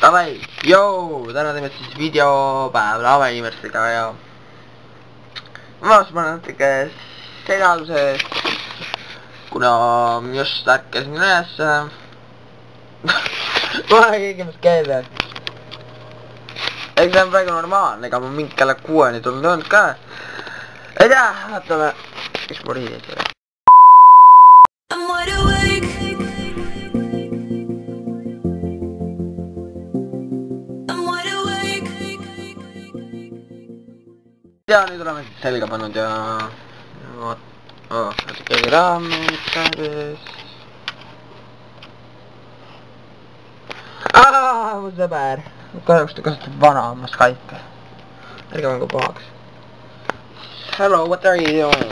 Davai, joo, täna teeme siis videopäev lavainimestega ja ma panen natuke segaduses, kuna just ärkasin üles. Ma ei keegi keelde. Eks see on praegu normaalne, ega ma mingi kella 6-ni tulnud ka. Ei tea, vaatame, kes mu riides oli. Ja nüüd oleme siis selga pannud ja natuke raamid käes. Mu sõber. Kahjuks ta kasutab vana oma Skype'i. Ärge mängu pahaks. Hello, what are you doing?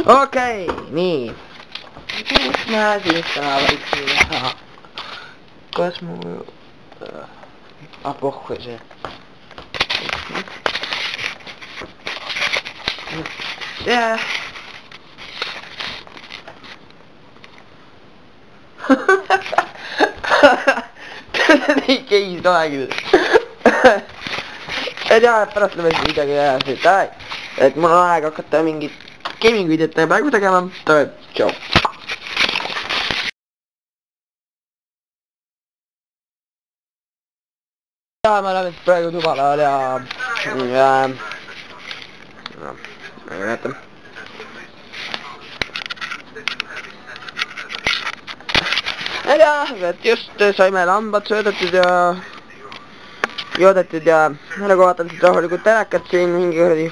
Okei, nii. Mis ma siis täna võiksin teha? Kas mu... pohhu see. Jah. Nii keis kahegi. Ei tea, et pärast lõpes midagi teha, et mul on aeg hakata mingit gaming videot praegu tegema, tšau. Ja me oleme siis praegu tubalal ja ma ei näeta. Ei tea, et just saime lambad söödetud ja joodetud ja nagu vaatan siit rahulikult telekat siin mingi kuradi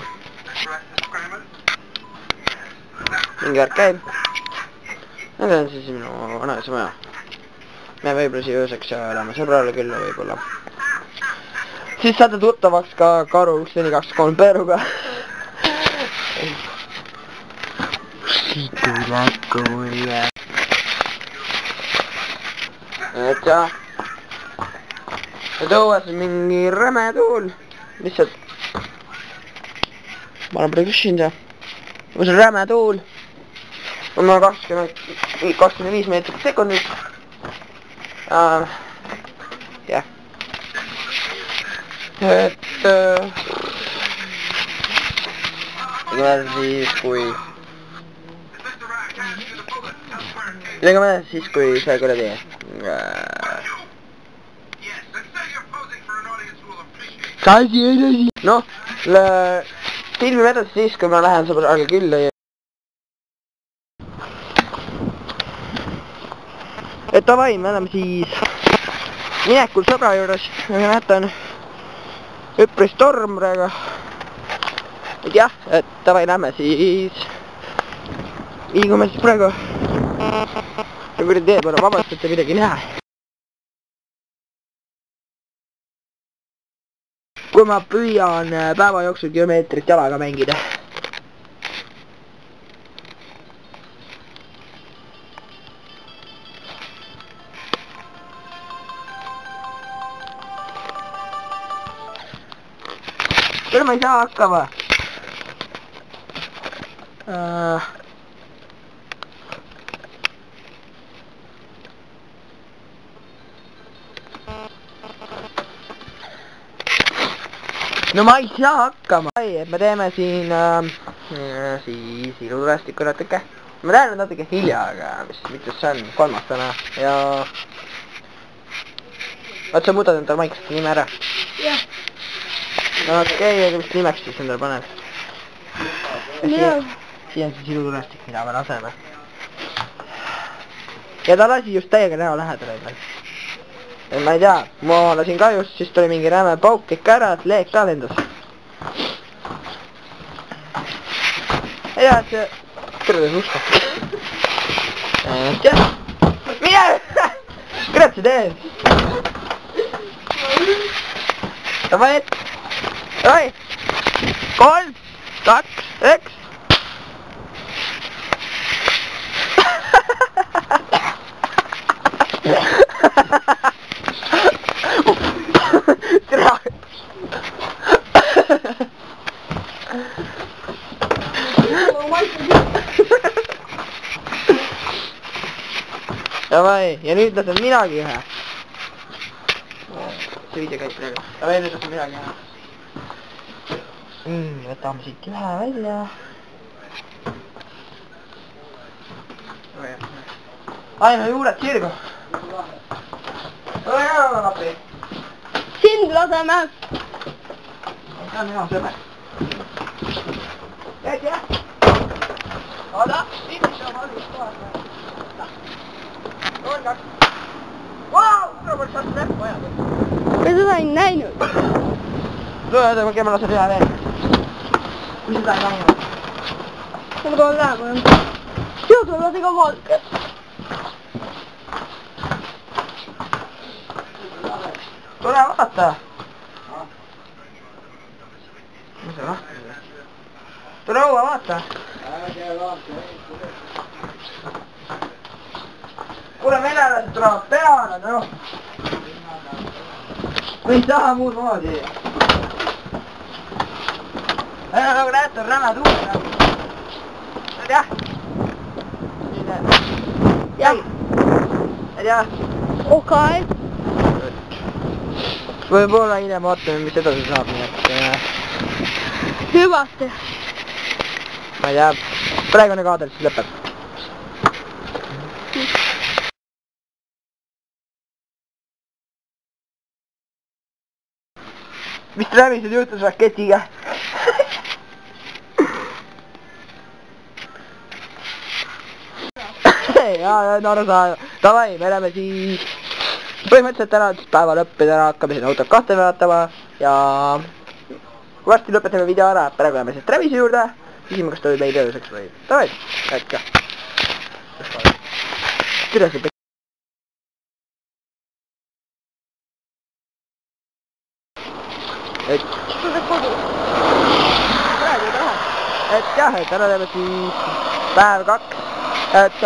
mingi värk käib. Ja see on siis minu vanaisa maja. Me võib-olla siia ööseks ja elame sõbrale külla võib-olla. Siis saate tuttavaks ka Karu 1423 Peeruga. Situ läkku ja. Et jah. Ja tõues mingi räme tuul. Lihtsalt. Ma olen praegu küsinud ja. Kus on räme tuul. On 25 meetrit sekundis. Jah. Et Legame siis kui see kuradi noh, filmime edasi siis, kui ma lähen sõbraga külla ja et davai, me oleme siis minekul sõbra juures, nagu näete on üpris torm praegu. Et jah, et davai, lähme siis liigume siis praegu ja kuradi tee peale vabastate midagi näha. Kui ma püüan päeva jooksul kilomeetrit jalaga mängida. Küll ma ei saa hakkama. No ma ei saa hakkama. Et me teeme siin siis ilutulestikku natuke. Ma tean natuke hilja, aga mis see on? 3. täna ja vaat sa muudad endal Minecrafti nime ära. Jah. No okei, aga mis nimeks siis endal paned? Siia on siis ilutulestik, mida me laseme. Ja ta lasi just täiega näo lähedale endal. Ma ei tea, ma lasin ka just, siis tuli mingi räme pauk ikka ära, et leek ka lendas. Ei tea, et see... Kõrdes usko. Jah! Mine! Kurat sa teed! Davai! Davai! 3, 2, 1. Tere! Davai, ja nüüd lasen minagi ühe. See video käib praegu. Davai, nüüd lasen minagi ühe. Võtame siit ühe välja. Aina juured sirgu. Ole ka kapi. Sind laseme. See on hea sõber. Jäid jah? Oda, viimast on algust kohas. On 2. Vau, seda poleks vastu näppu ajada. Me seda ei näinud. Lõõdame, ma lasen ühe veel. Kui seda ei näinud. Ma toon lähema. Sinu tuleb lase ka valge. Tule vaata. Mis on lahti? Tule õue vaata. Kuule, venelased tulevad peale, noh. Või ei taha muud moodi. Nagu näete, on räme tuul. Jah? Jah. Jah. Okei. Võib-olla hiljem vaatame, mis edasi saab, nii et... Hüvasti. Ma ei tea, praegune kaadel siis lõpeb. Mis Travised juhtus raketiga? Jaa, aru saa. Davai, me oleme siis põhimõtteliselt täna päeva lõppi, täna hakkame siin autot kahte vaatama ja varsti lõpetame video ära, praegu läheme siis Travise juurde, küsime, kas ta oli meil ööseks või davai, äkki. Türe see et jah, et täna teeme siis päev 2, et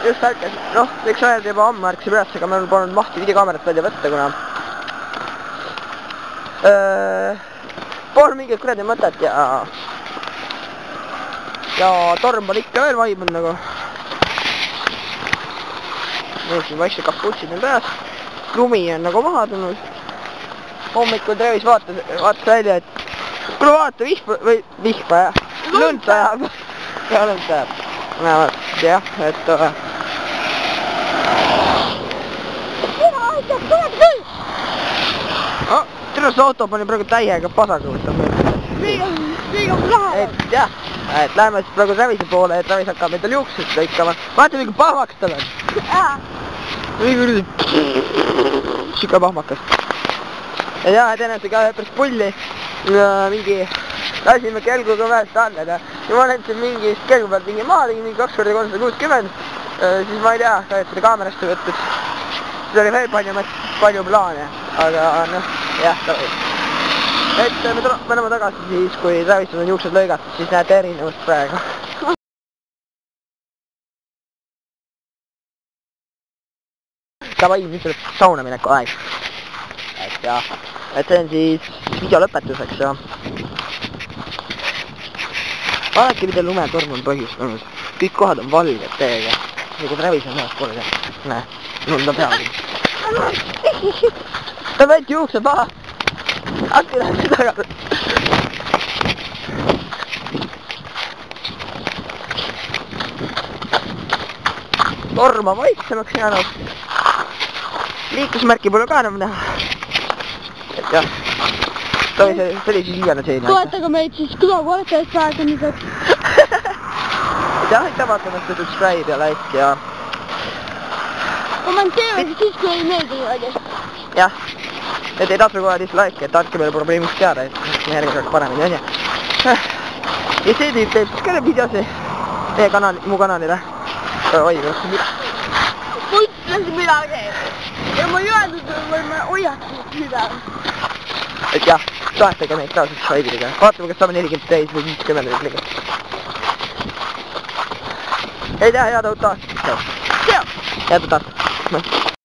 just ärkas, noh, eks ajad juba homme ärkasin üles, aga meil polnud mahti videokaamerat välja võtta, kuna polnud mingit kuradi mõtet ja torm on ikka veel vaibunud nagu. Nüüd siin vaikselt kaputsid on peas, lumi on nagu maha tulnud. Hommikul Travis vaatas välja, et kuule vaata, vihma jah, lund sajab. Ja lund sajab. Näevad, jah, et tere, see auto pani praegu täiega pasaga võtab meil. Liiga läheb. Et jah, et läheme siis praegu Travise poole, et Travis hakkab endal juuksest lõikama. Vaata, mingi pahmaks tal on. Siuke pahmakas. Ja jah, et ennast ka päris pulli. Mingi lasime kelguga vähest alla ja ma lendsin mingist kelgu pealt mingi maha, tegin mingi 2x360. Siis ma ei tea, ka et seda kaamerasse võttes. Seda oli veel palju plaane, aga noh, jah, tavai. Et me oleme tagasi siis, kui Travisel on juuksed lõigatud, siis näete erinevust praegu. Davai, nüüd tuleb sauna mineku aeg. Et jah, et see on siis video lõpetuseks ja vaadake, mida lumetorm on põhjustanud. Kõik kohad on valged täiega. Nagu Travis on ühes poole teha. Näe, lund on peal. Ta võeti juukse paha. Äkki läheb tagasi. Torm on vaiksemaks jäänud. Liiklusmärki pole ka enam näha. Et jah, see oli siis viiane seeni. Toetage meid siis külakooletajaid pääsemiseks. jah, aitäh vaatamast, subscribe ja like ja... kommenteerige siis, kui ei meeldi midagi. jah, et ei tahtnud kohe dislike, et andke meile probleemist teada, et me järgmine kord paremini on ja. Ja see tüüp teeb siis ka videosi meie kanali, mu kanalile. Oi, ma ütlesin midagi. Ja ma ei öelnud, et me hoiaksime midagi. et jah, toetage meid ka subscribe'iga. Vaatame, kas saame 40 täis või 50 rühmiga. Ei tea, head uut aastat. Head uut aastat.